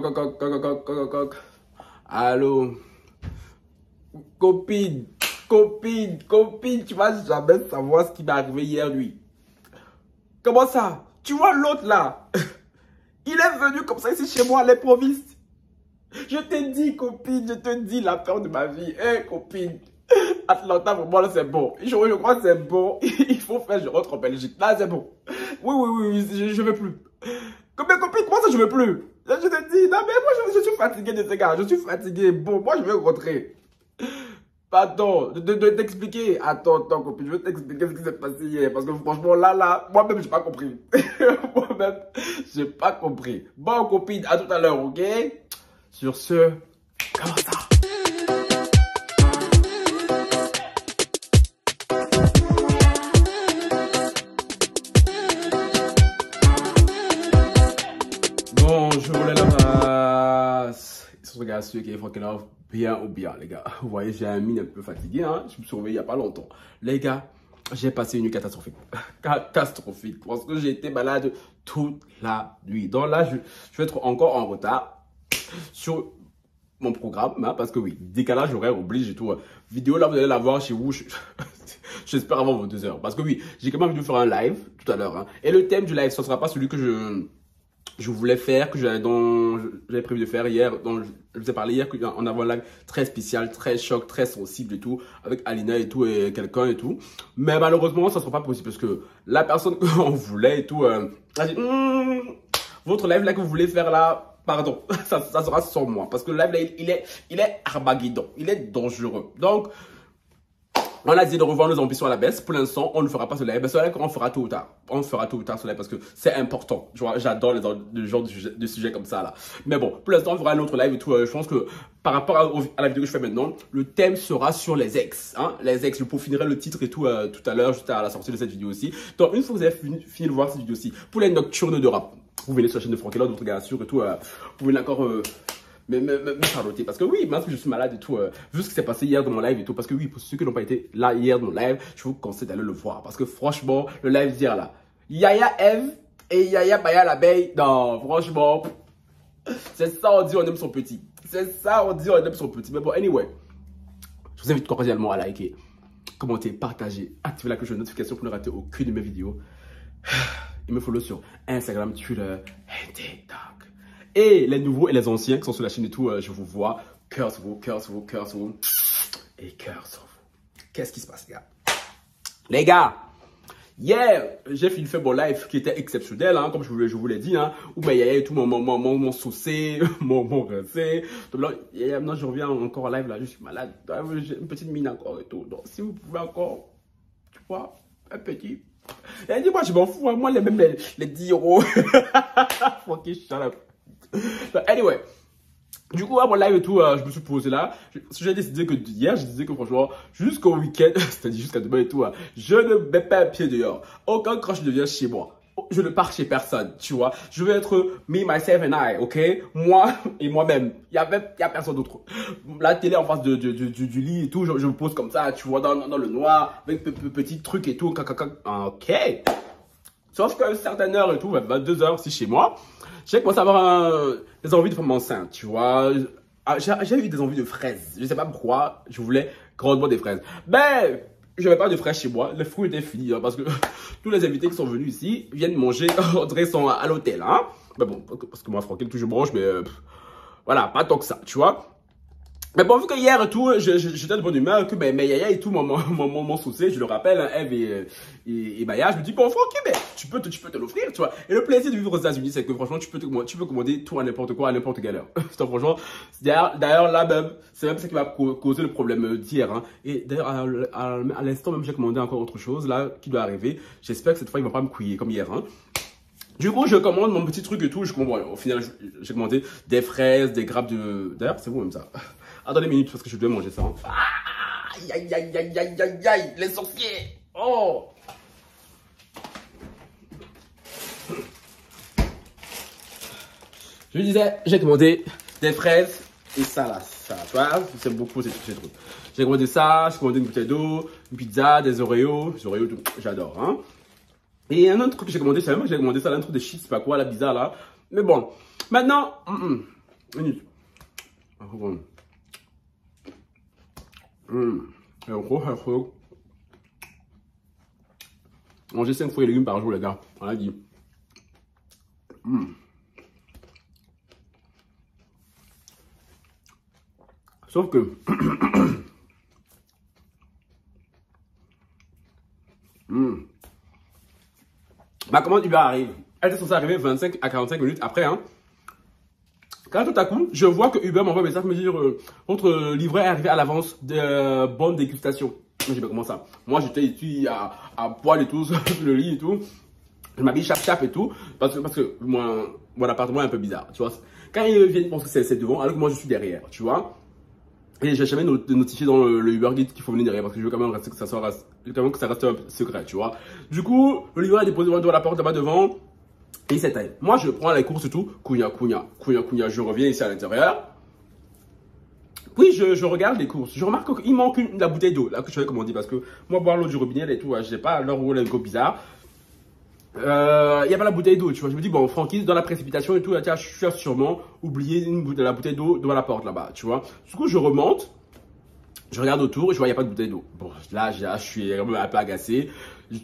Coq. Allô? Copine, tu vas jamais savoir ce qui m'est arrivé hier nuit. Comment ça? Tu vois l'autre là? Il est venu comme ça ici chez moi à l'improviste. Je te dis, copine, je te dis la peur de ma vie. Hé, copine, Atlanta, pour moi, là, c'est bon. Je crois que c'est bon. Il faut faire, je rentre en Belgique. Là, c'est bon. Oui, je veux plus. Combien, copine, comment ça, je veux plus? Je te dis, non, mais moi, je suis fatigué de ces gars. Je suis fatigué. Bon, moi, je veux rentrer. Pardon, de t'expliquer. Attends, copine, je veux t'expliquer ce qui s'est passé hier. Parce que franchement, là, moi-même, j'ai pas compris. Moi-même, j'ai pas compris. Bon, copine, à tout à l'heure, ok? Sur ce, comment ça? Bon, je voulais la passe. Ils se regardent ceux qui font qu'elle offre bien ou bien, les gars. Vous voyez, j'ai un mine un peu fatigué, hein. Je me suis réveillé il n'y a pas longtemps. Les gars, j'ai passé une nuit catastrophique. Catastrophique. Parce que j'ai été malade toute la nuit. Donc là, je vais être encore en retard sur mon programme, hein, parce que oui, décalage horaire oblige et tout. Vidéo là, vous allez la voir chez vous. J'espère avant vos 2 heures. Parce que oui, j'ai quand même envie de faire un live tout à l'heure. Hein. Et le thème du live, ce ne sera pas celui que je voulais faire, que j'avais prévu de faire hier, dont je vous ai parlé hier, qu'on avait un live très spécial, très choc, très sensible et tout, avec Alina et tout, et quelqu'un et tout. Mais malheureusement, ça ne sera pas possible parce que la personne qu'on voulait et tout, a dit, votre live là que vous voulez faire là, pardon, ça sera sans moi. Parce que le live là, il est Armageddon, il est dangereux. Donc, on a dit de revoir nos ambitions à la baisse. Pour l'instant, on ne fera pas ce live. Mais ce live, on fera tôt ou tard. On fera tôt ou tard ce live parce que c'est important. J'adore le genre de sujet comme ça là. Mais bon, pour l'instant, on fera un autre live et tout. Je pense que par rapport à la vidéo que je fais maintenant, le thème sera sur les ex. Hein, les ex, je peaufinerai le titre et tout tout à l'heure, juste à la sortie de cette vidéo aussi. Donc, une fois que vous avez fini de voir cette vidéo aussi, pour les nocturnes de rap, vous venez sur la chaîne de Frankelor, d'autres gars sûrs et tout. Vous venez encore... me charloter parce que oui, même si je suis malade et tout, vu ce qui s'est passé hier dans mon live et tout, parce que oui, pour ceux qui n'ont pas été là hier dans mon live, je vous conseille d'aller le voir parce que franchement, le live d'hier là, Yaya Eve et Yaya Baya l'abeille, non, franchement, c'est ça on dit on aime son petit, c'est ça on dit on aime son petit, mais bon, anyway, je vous invite cordialement à liker, commenter, partager, activer la cloche de notification pour ne rater aucune de mes vidéos, et me follow sur Instagram, Twitter et TikTok. Et les nouveaux et les anciens qui sont sur la chaîne et tout, je vous vois. Cœur sur vous, cœur sur vous, cœur sur vous. Et cœur sur vous. Qu'est-ce qui se passe, les gars? Les gars, hier, j'ai fait mon live qui était exceptionnel, hein, comme je vous l'ai dit, hein, où ben, Yaya et tout, mon saucé, mon rincé. Donc là, maintenant, je reviens encore en live, là, je suis malade. J'ai une petite mine encore et tout. Donc, si vous pouvez encore, tu vois, un petit. Et dis-moi, je m'en fous, hein, moi, même les 10 euros. Fucking shut up. Anyway, du coup, à mon live et tout, je me suis posé là. J'ai décidé que hier, je disais que franchement, jusqu'au week-end, c'est-à-dire jusqu'à demain et tout, je ne mets pas un pied dehors. Aucun quand je deviens chez moi. Je ne pars chez personne, tu vois. Je veux être me, myself and I, ok? Moi et moi-même. Il y a personne d'autre. La télé en face du lit et tout, je me pose comme ça, tu vois, dans le noir, avec petits trucs et tout. Ok. Sauf qu'à une certaine heure et tout, 22 h si chez moi, j'ai commencé à avoir des envies de femme enceinte, tu vois. J'ai eu des envies de fraises. Je sais pas pourquoi, je voulais grandement des fraises. Mais je n'avais pas de fraises chez moi. Les fruits étaient finis, hein, parce que tous les invités qui sont venus ici viennent manger, on dirait qu'ils sont à l'hôtel. Hein. Mais bon, parce que moi, Frankel, toujours mange, mais voilà, pas tant que ça, tu vois. Mais bon, vu que hier et tout, j'étais de bonne humeur, que mais Yaya et tout, mon saucé, je le rappelle, hein, Eve et Maya, je me dis, bon, Francky, mais tu peux te l'offrir, tu vois. Et le plaisir de vivre aux États-Unis, c'est que franchement, tu peux commander tout à n'importe quoi, à n'importe quelle heure. Donc, franchement, d'ailleurs, là même, c'est même ça qui va causer le problème d'hier. Hein. Et d'ailleurs, à l'instant même, j'ai commandé encore autre chose, là, qui doit arriver. J'espère que cette fois, ils vont pas me couiller comme hier. Hein. Du coup, je commande mon petit truc et tout. Au final, j'ai commandé des fraises, des grappes de... D'ailleurs, c'est vous même ça. Attendez une minute parce que je dois manger ça. Hein. Aïe, les sorciers. Oh. Je disais, j'ai commandé des fraises et ça là. Ça, tu vois, c'est beaucoup ces trucs. J'ai commandé ça, j'ai commandé une bouteille d'eau, une pizza, des Oreos. Les Oreos, j'adore. Hein. Et un autre truc que j'ai commandé, c'est même que j'ai commandé ça, un truc de shit, c'est pas quoi, la bizarre là. Mais bon, maintenant, Une minute. Manger 5 fruits et légumes par jour, les gars. On a dit. Sauf que. Ma commande Uber arrive. Elle était censée arriver 25 à 45 minutes après. Hein. Quand tout à coup, je vois que Uber m'envoie un message me dire votre livret est arrivé à l'avance de bonne dégustation. Je dis, mais comment ça? Moi, j'étais ici à poil et tout, sur le lit et tout. Je m'habille chap et tout. Parce que mon appartement est un peu bizarre. Tu vois. Quand ils viennent penser que c'est devant, alors que moi, je suis derrière. Tu vois. Et j'ai jamais notifié dans le Uber Guide qu'il faut venir derrière parce que je veux quand même rester que ça reste un secret, tu vois. Du coup, le livreur est déposé devant la porte là-bas devant. Et il s'éteint. Moi, je prends les courses et tout. Cugna. Je reviens ici à l'intérieur. Puis, je regarde les courses. Je remarque qu'il manque la bouteille d'eau. Là, que je savais comment on dit. Parce que moi, boire l'eau du robinet et tout, je sais pas, l'heure où elle est bizarre. Il n'y a pas la bouteille d'eau, tu vois. Je me dis, bon, Francky, dans la précipitation et tout, je suis sûrement oublié la bouteille d'eau devant la porte là-bas, tu vois. Du coup, je remonte. Je regarde autour et je vois, il n'y a pas de bouteille d'eau. Bon, là, je suis vraiment un peu agacé.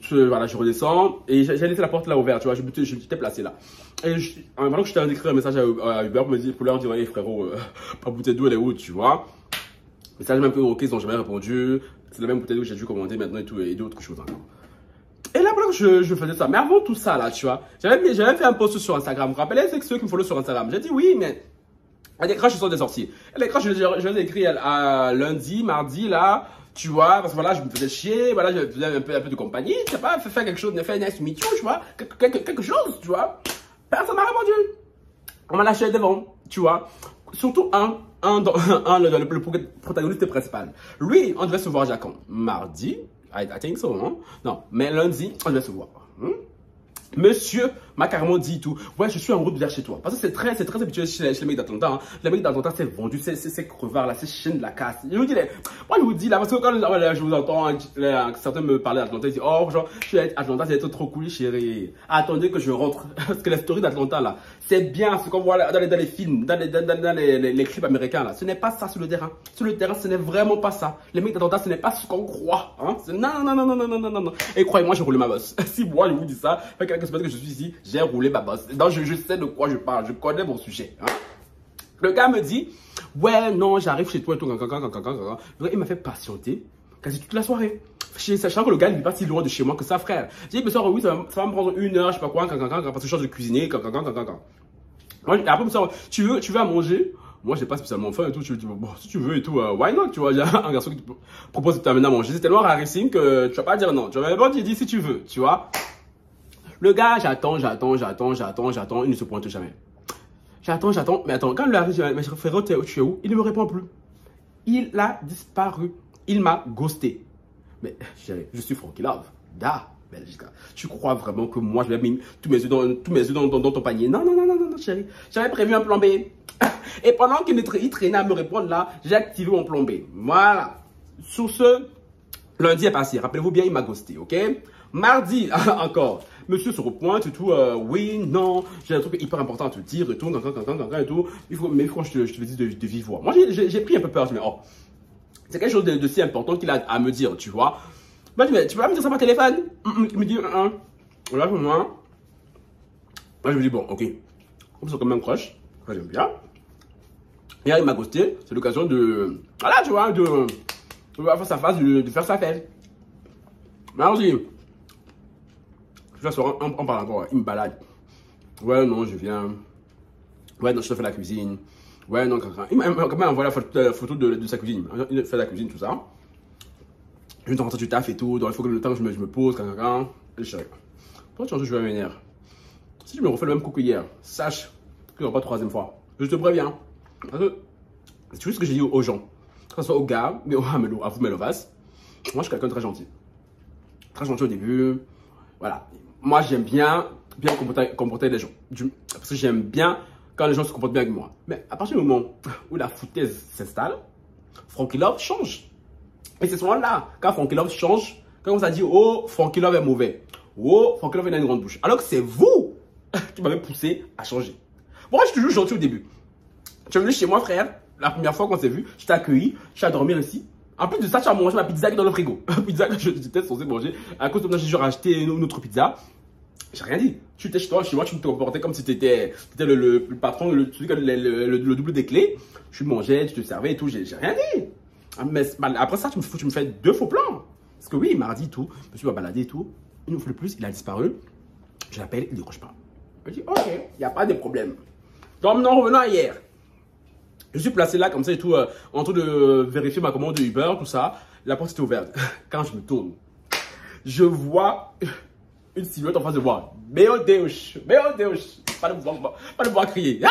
Voilà, je redescends et j'ai laissé la porte là ouverte, tu vois, je m'étais placé là. Et pendant que j'étais en train d'écrire un message à Uber pour leur dire, hey, frérot, pas bouteille d'eau, elle est où, tu vois. Message même peu ok, ils n'ont jamais répondu. C'est la même bouteille d'eau que j'ai dû commander maintenant et tout, et d'autres choses encore. Et là, pendant que je faisais ça, mais avant tout ça là, tu vois, j'avais fait un post sur Instagram. Vous vous rappelez, c'est ceux qui me follow sur Instagram. J'ai dit oui, mais les crashs sont des sorciers. Et les crashs, je les ai écrits à lundi, mardi, là, tu vois, parce que voilà, je me faisais chier, voilà, je faisais un peu de compagnie, tu sais pas, faire quelque chose, faire une nice meet you, tu vois, quelque chose, tu vois. Personne m'a répondu. On m'a lâché devant, tu vois. Surtout le protagoniste principal. Lui, on devait se voir déjà quand? Mardi, I think so, hein? Non, mais lundi, on devait se voir. Monsieur m'a carrément dit tout. Ouais, je suis en route vers chez toi. Parce que c'est très habituel chez les mecs d'Atlanta. Hein. Les mecs d'Atlanta, c'est vendu, c'est crevard, là, c'est chaîne de la casse. Moi, je vous dis là, parce que quand je vous entends, certains me parler d'Atlanta, ils disent, oh, genre, je suis à Atlanta, c'est trop cool, chérie. Attendez que je rentre. Parce que la story d'Atlanta, là, c'est bien ce qu'on voit dans les films, dans les clips américains, là. Ce n'est pas ça sur le terrain. Sur le terrain, ce n'est vraiment pas ça. Les mecs d'Atlanta, ce n'est pas ce qu'on croit. Hein. Non. Et croyez-moi, j'ai roulé ma bosse. Si moi, je vous dis ça, fait quelques semaines que je suis ici, j'ai roulé ma bosse. Donc, je sais de quoi je parle. Je connais mon sujet. Hein. Le gars me dit, ouais, non, j'arrive chez toi et tout. Il m'a fait patienter quasi toute la soirée. Sachant que le gars, il n'est pas si loin de chez moi que ça, frère. J'ai dit, mais ça, oui, ça va me prendre 1 heure, je sais pas quoi, parce que je change de cuisiner, Moi, après, tu veux à manger? Moi, j'ai pas spécialement faim et tout. Tu me dis, bon, si tu veux et tout, why not? Tu vois, il y a un garçon qui te propose de t'amener à manger. C'est tellement rarissime que tu vas pas dire non. Tu vas pas dire si tu veux, tu vois. Le gars, j'attends, il ne se pointe jamais. J'attends, mais attends, quand il arrive, mais frérot, tu es où? Il ne me répond plus. Il a disparu. Il m'a ghosté. Mais chérie, je suis Francky Love. Belgique. Tu crois vraiment que moi, je vais mettre tous mes œufs dans ton panier? Non, chérie. J'avais prévu un plan B. Et pendant qu'il traînait à me répondre là, j'ai activé mon plan B. Voilà. Sur ce, lundi est passé. Rappelez-vous bien, il m'a ghosté, ok? Mardi, encore. Monsieur se repointe et tout. Oui, non, j'ai un truc hyper important à te dire et tout. Et tout. Il faut que je te le dise de vive voix. Moi, j'ai pris un peu peur. Je me dis, oh, c'est quelque chose de si important qu'il a à me dire, tu vois. Moi, tu peux pas me dire ça par téléphone? Il me dit, voilà, moi, je me dis, bon, ok. On se comme un crush. J'aime bien. Et là, il m'a ghosté. C'est l'occasion de, voilà, tu vois, de faire sa phase, de faire sa fête. Mais allons-y. Je vais on parle encore. Il me balade. Ouais, non, je viens. Ouais, non, je te fais la cuisine. Ouais, non, il m'a quand même envoyé la photo de sa cuisine. Il fait la cuisine, tout ça. Je viens de rentrer du taf et tout. Donc, il faut que le temps que je me pose. Et je sais. Pour changer, je vais venir. Si je me refais le même coup que hier, sache que ce sera pas 3e fois. Je te préviens. Parce que c'est juste ce que j'ai dit aux gens. Que ce soit aux gars, mais à vous, Melovas. Moi, je suis quelqu'un de très gentil. Très gentil au début. Voilà. Moi, j'aime bien comporter les gens. Parce que j'aime bien quand les gens se comportent bien avec moi. Mais à partir du moment où la foutaise s'installe, Francky Love change. Et c'est souvent là, quand Francky Love change, quand on s'est dit, oh, Francky Love est mauvais. Oh, Francky Love a une grande bouche. Alors que c'est vous qui m'avez poussé à changer. Moi, je suis toujours gentil au début. Tu es venu chez moi, frère. La première fois qu'on s'est vu, je t'ai accueilli, je suis à dormir ici. En plus de ça, tu as mangé ma pizza qui est dans le frigo. Pizza que j'étais censé manger. À cause de ça, j'ai racheté une autre pizza. J'ai rien dit. Tu étais chez toi, chez moi, tu me comportais comme si tu étais le patron, celui qui a le double des clés. Tu mangeais, tu te servais et tout. J'ai rien dit. Mais après ça, tu me fais 2 faux plans. Parce que oui, il m'a dit tout. Je me suis baladé et tout. Une fois de plus, il a disparu. Je l'appelle, il ne décroche pas. Je dis, ok, il n'y a pas de problème. Donc, maintenant, revenons à hier. Je suis placé là, comme ça et tout, en train de vérifier ma commande de Uber, tout ça. La porte était ouverte. Quand je me tourne, je vois une silhouette en face de moi. Meu Deus, meu Deus. Pas de pouvoir crier.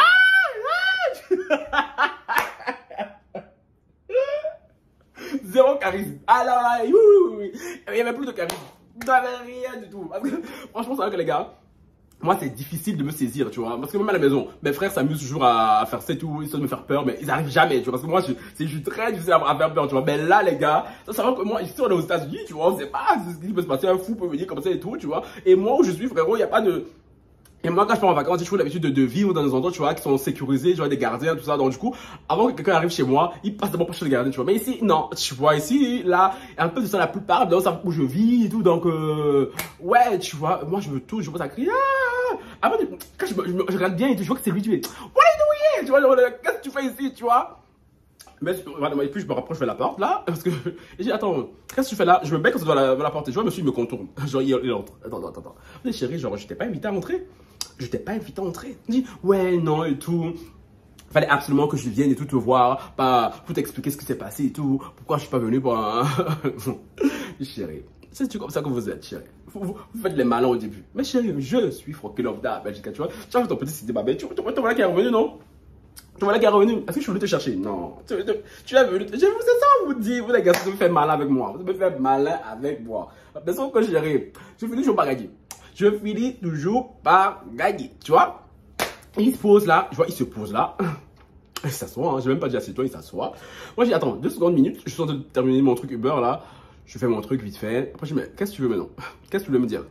Zéro charisme. Ah là, il n'y avait plus de charisme. Il n'y avait rien du tout. Parce que, franchement, c'est vrai que les gars, moi, c'est difficile de me saisir, tu vois. Parce que même à la maison, mes frères s'amusent toujours à faire ça et tout. Ils essaient de me faire peur, mais ils n'arrivent jamais, tu vois. Parce que moi, je suis très difficile à faire peur, tu vois. Mais là, les gars, ça va que moi, ici, on est aux États-Unis, tu vois. On sait pas ce qui peut se passer. Un fou peut venir comme ça et tout, tu vois. Et moi, où je suis, frérot, il n'y a pas de... Et moi, quand je pars en vacances, j'ai toujours l'habitude de vivre dans des endroits, tu vois, qui sont sécurisés, genre des gardiens, tout ça. Donc, du coup, avant que quelqu'un arrive chez moi, il passe d'abord par chez les gardiens, tu vois. Mais ici, non, tu vois, ici, là, un peu de ça, la plupart, dans ça où je vis et tout. Donc, ouais, tu vois, moi, je me touche, je vois ça crier. Avant, quand je regarde bien et tout, je vois que c'est lui, tu fais, what are you doing? Tu vois, genre, qu'est-ce que tu fais ici, tu vois? Mais, et puis, je me rapproche vers la porte, là, parce que, et je dis, attends, qu'est-ce que tu fais là? Je me bec vers la porte, et je vois, monsieur, il me contourne. Genre, il entre. Attends. Mais chérie, genre, je t'ai pas invité à entrer. Je t'ai pas invité à entrer. Il dit, ouais, non, et tout. Fallait absolument que je vienne et tout te voir, pour t'expliquer ce qui s'est passé et tout. Pourquoi je suis pas venu pour un... Chérie, c'est comme ça que vous êtes, chérie. Vous faites les malins au début. Mais chérie, je suis Frankie Love da Belgique, tu vois. Tu vois ton petit débat, mais tu vois qui est revenu, non? Tu vois qui est revenu. Est-ce que je suis venu te chercher? Non. Tu es venu. C'est ça, vous dit. Vous les gars, vous me faites malin avec moi. Vous me faites malin avec moi. Mais sauf que chérie, je finis toujours par gagner. Je finis toujours par gagner. Tu vois? Il se pose là. Je vois, il se pose là. Il s'assoit. Hein. Je n'ai même pas dit assieds-toi, il s'assoit. Moi, je dis, attends, 2 secondes, minutes. Je suis en train de terminer mon truc Uber là. Je fais mon truc vite fait. Après, je dis, mais qu'est-ce que tu veux maintenant? Qu'est-ce que tu voulais me dire?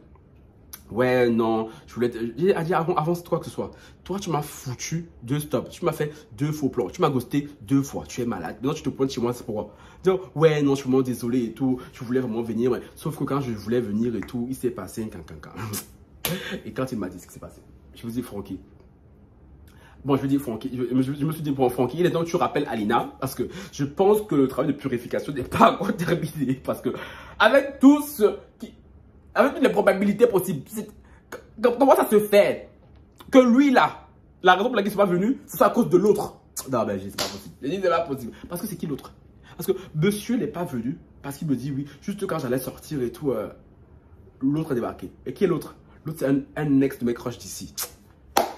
Ouais, non, je voulais te dire avant quoi que ce soit. Toi, tu m'as foutu 2 stops. Tu m'as fait 2 faux plans. Tu m'as ghosté 2 fois. Tu es malade. Maintenant, tu te pointes chez moi, c'est pourquoi? Dire, ouais, non, je suis vraiment désolé et tout. Je voulais vraiment venir. Ouais. Sauf que quand je voulais venir et tout, il s'est passé un cancan. Et quand il m'a dit ce qui s'est passé, je vous dis, Francky. Bon, je veux dire, Francky, je me suis dit, bon, Francky, il est temps que tu rappelles Alina, parce que je pense que le travail de purification n'est pas encore terminé, parce que avec tout ce qui, avec toutes les probabilités possibles, comment ça se fait que lui là, la raison pour laquelle il n'est pas venu, c'est à cause de l'autre. Non, mais c'est pas possible. Je dis, c'est pas possible. Parce que c'est qui l'autre? Parce que monsieur n'est pas venu, parce qu'il me dit oui, juste quand j'allais sortir et tout, l'autre a débarqué. Et qui est l'autre? L'autre, c'est un ex de mes crushs d'ici.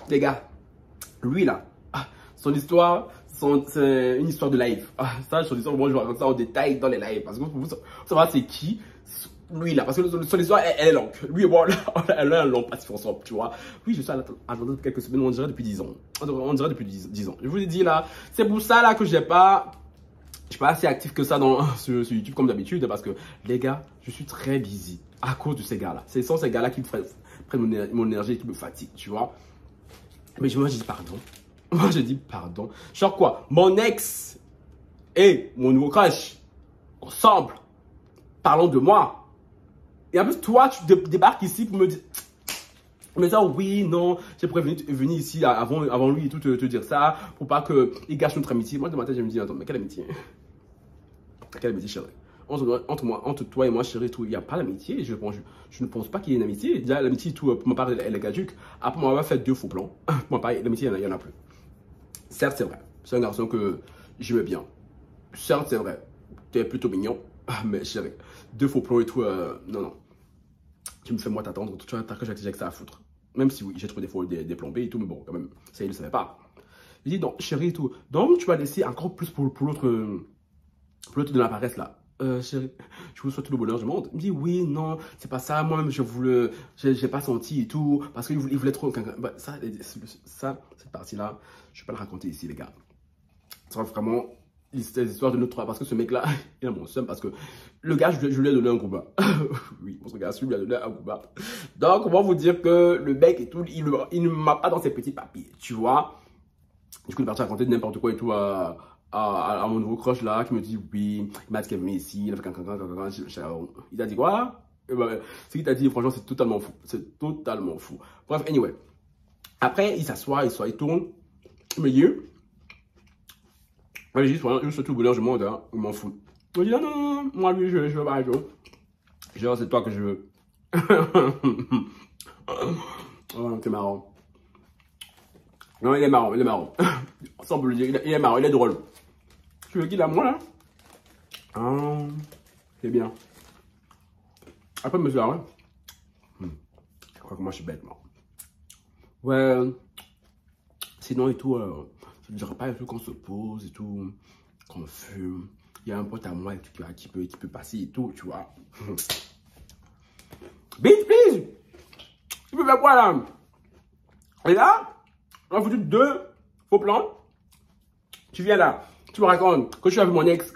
Les gars. Lui là, son histoire, c'est une histoire de live. Ça, son histoire, moi je vais raconter ça en détail dans les lives. Parce que vous savez c'est qui, lui là. Parce que son histoire, elle est longue. Lui et moi, elle a un long passif ensemble, tu vois. Oui, je suis à attendre quelques semaines, on dirait depuis 10 ans. On dirait depuis 10 ans. Je vous ai dit là, c'est pour ça là que je suis pas assez actif que ça sur YouTube comme d'habitude. Parce que les gars, je suis très busy à cause de ces gars là. Ce sont ces gars là qui prennent mon énergie et qui me fatiguent, tu vois. Mais moi, je dis pardon. Moi, je dis pardon. Genre quoi? Mon ex et mon nouveau crush, ensemble, parlons de moi. Et en plus, toi, tu débarques ici pour me dire... Mais ça, oui, non, j'ai prévenu venir ici avant lui et tout, te dire ça, pour pas qu'il gâche notre amitié. Moi, de ma tête, je me dis, attends, mais quelle amitié? Quelle amitié, chérie? Entre toi et moi, chérie, il n'y a pas d'amitié. Je ne pense pas qu'il y ait une amitié. Déjà, l'amitié, tout, pour ma part, elle est caduque. Après m'avoir fait 2 faux plans, pour ma part, l'amitié, il n'y en a plus. Certes, c'est vrai. C'est un garçon que j'aime bien. Certes, c'est vrai. Tu es plutôt mignon. Mais chérie, 2 faux plans et tout, non. Tu me fais moi t'attendre. Tu vois, t'as que j'ai que ça à foutre. Même si oui, j'ai trouvé des fois des plombés et tout, mais bon, quand même, ça, il ne le savait pas. Il dit, donc, chérie et tout. Donc, tu vas laisser encore plus pour l'autre de la paresse là. Chérie, je vous souhaite tout le bonheur du monde. Il me dit oui, non, c'est pas ça. Moi-même, j'ai pas senti et tout. Parce qu'il voulait trop. Bah, ça, cette partie-là, je vais pas la raconter ici, les gars. Ça va vraiment l'histoire de notre. Parce que ce mec-là, il a mon seum. Parce que le gars, je lui ai donné un coup bas. Oui, mon gars, je lui ai donné un coup bas. Donc, on va vous dire que le mec et tout, il ne m'a pas dans ses petits papiers, tu vois. Du coup, il est parti raconter n'importe quoi et tout à mon nouveau crush là, qui me dit oui, il m'a dit qu'il est venu ici, il a fait il a dit quoi? Ben, ce qu'il t'a dit, franchement, c'est totalement fou. C'est totalement fou. Bref, anyway. Après, il s'assoit, il tourne. Il me dit, allez, je suis tout bonheur du monde, hein, il m'en fout. Il me dit, non, non, non, moi, lui, je veux pas, genre, c'est toi que je veux. Oh, c'est marrant. Non, il est marrant, il est marrant. Ça, on peut le dire, il est marrant, il est drôle. Tu veux qu'il a moi, là? Ah, c'est bien. Après, monsieur, ouais. Je crois que moi, je suis bête, moi. Ouais. Sinon, et tout, je ne dirais pas et tout qu'on se pose et tout, qu'on fume. Il y a un pote à moi qui peut passer et tout, tu vois. Bitch, please! Tu peux faire quoi, là? Et là, on a foutu 2 faux plans. Tu viens là, tu me racontes que je suis avec mon ex.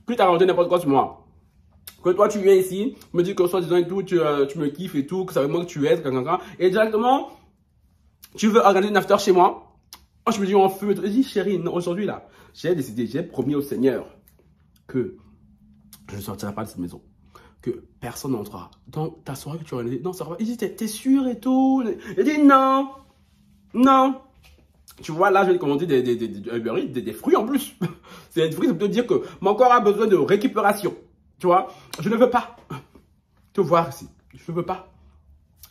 Que tu as raconté n'importe quoi sur moi. Que toi, tu viens ici, me dis que soi-disant et tout, tu me kiffes et tout, que ça veut moi que tu es, et directement, tu veux organiser une after chez moi. Oh, je me dis, on fume. Je dis, chérie, non, aujourd'hui là, j'ai décidé, j'ai promis au Seigneur que je ne sortirai pas de cette maison. Que personne n'entrera. Dans ta soirée que tu as organisée, non, ça va. Il dit, t'es sûr et tout? Il dit, non, non. Tu vois, là, je vais commander des fruits en plus. C'est des fruits, ça veut dire que mon corps a besoin de récupération. Tu vois, je ne veux pas te voir ici. Je ne veux pas.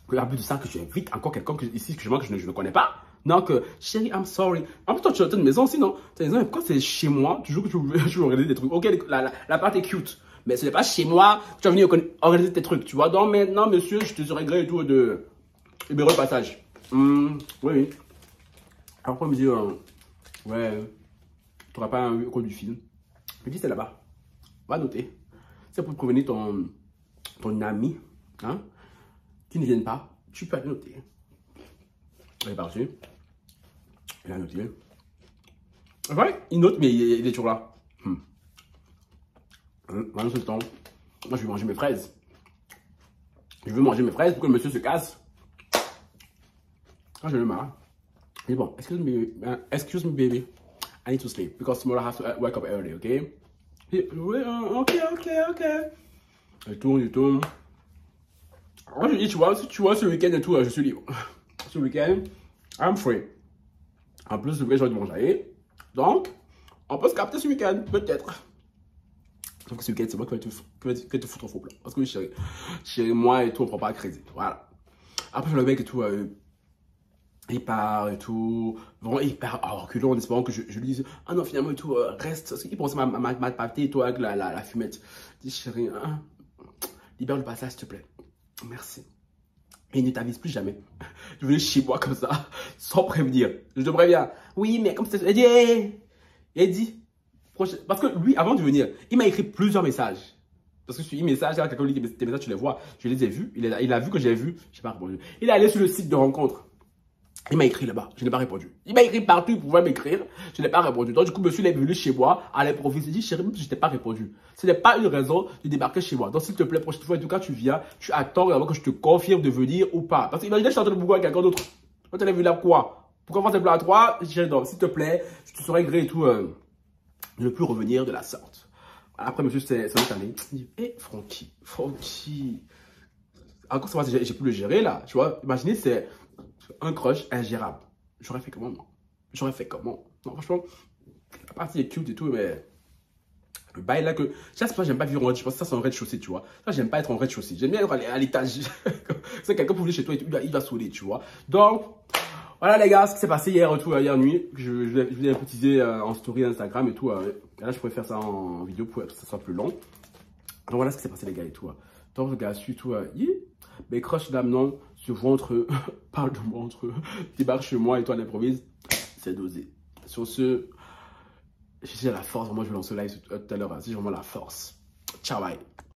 Que à but de ça, que tu invites encore quelqu'un ici que je ne connais pas. Donc, chérie, I'm sorry. En plus, toi, tu as une maison aussi, non? Tu as une maison, quand c'est chez moi, toujours que tu veux organiser des trucs. Ok, la part est cute. Mais ce n'est pas chez moi que tu as venu organiser tes trucs. Tu vois, donc maintenant, monsieur, je te serais gré et tout de libérer le passage. Oui. Après, on me dit, ouais, tu n'auras pas un code du film. Je dis, c'est là-bas. Va noter. C'est pour prévenir ton ami, hein, qui ne vienne pas. Tu peux aller noter. Il est parti. Il a noté. Ouais, il note, mais il est toujours là. Pendant ce temps, moi, je vais manger mes fraises. Je veux manger mes fraises pour que le monsieur se casse. Quand je le marre. Mais bon, excuse me, baby. I need to sleep because tomorrow I have to wake up early, okay? Oui, ok. Il tourne. Moi, je dis, tu vois, ce week-end et tout, je suis libre. Ce week-end, I'm free. En plus, le week-end, j'ai envie de manger. Donc, on peut se capter ce week-end, peut-être. Sauf que ce week-end, c'est moi qui vais te foutre au faux plan. Parce que chérie, moi et tout, on prend pas à crédit. Voilà. Après, le mec et tout, il part et tout. Vraiment, il part en reculant en espérant que je lui dise, ah non, finalement et tout, reste. Parce qu'il pensait ma pâté et tout avec la fumette. Je dis, chérie, hein, libère le passage, s'il te plaît. Merci. Et ne t'avise plus jamais. Tu venais chez moi comme ça, sans prévenir. Je te préviens. Oui, mais comme ça, il dit, parce que lui, avant de venir, il m'a écrit plusieurs messages. Parce que sur message, quelqu'un lui dit, tes messages, tu les vois. Je les ai vus. Il a vu que j'ai vu. Je n'ai pas répondu. Il est allé sur le site de rencontre. Il m'a écrit là-bas, je n'ai pas répondu. Il m'a écrit partout, il pouvait m'écrire, je n'ai pas répondu. Donc du coup, monsieur est venu chez moi, à l'improviste. Il dit, chérie, je n'ai pas répondu. Ce n'est pas une raison de débarquer chez moi. Donc s'il te plaît, prochaine fois, en tout cas, tu viens, tu attends avant que je te confirme de venir ou pas. Parce que imaginez, je suis en train de bouger avec quelqu'un d'autre. Quand tu l'as vu là, quoi? Pourquoi faire tes à toi? Chérie, donc, s'il te plaît, je te serais gré et tout, de ne plus revenir de la sorte. Après, monsieur, c'est notre année. Il dit, hé, Francky. Encore, ça va, j'ai pu le gérer là. Tu vois, imaginez, c'est un crush ingérable. J'aurais fait comment, moi? J'aurais fait comment? Non, franchement, la partie est cute et tout, mais le bail là que. Ça, c'est pas, j'aime pas vivre en rez-de-chaussée. Ça, c'est en rez-de-chaussée, tu vois. Ça, j'aime pas être en rez-de-chaussée. J'aime bien être à l'étage. C'est quelqu'un pour venir chez toi et tout, il va saouler, tu vois. Donc, voilà les gars, ce qui s'est passé hier nuit. Je voulais un peu teaser en story Instagram et tout. Là, je pourrais faire ça en vidéo pour que ça soit plus long. Donc, voilà ce qui s'est passé, les gars, et tout. Donc, le gars, suit tout. Mes crushs d'Amnon, ce ventre, parle de ventre, débarque chez moi et toi, à l'improvise, c'est dosé. Sur ce, j'ai la force, moi, je vais lancer le live tout à l'heure. C'est vraiment la force. Ciao, bye.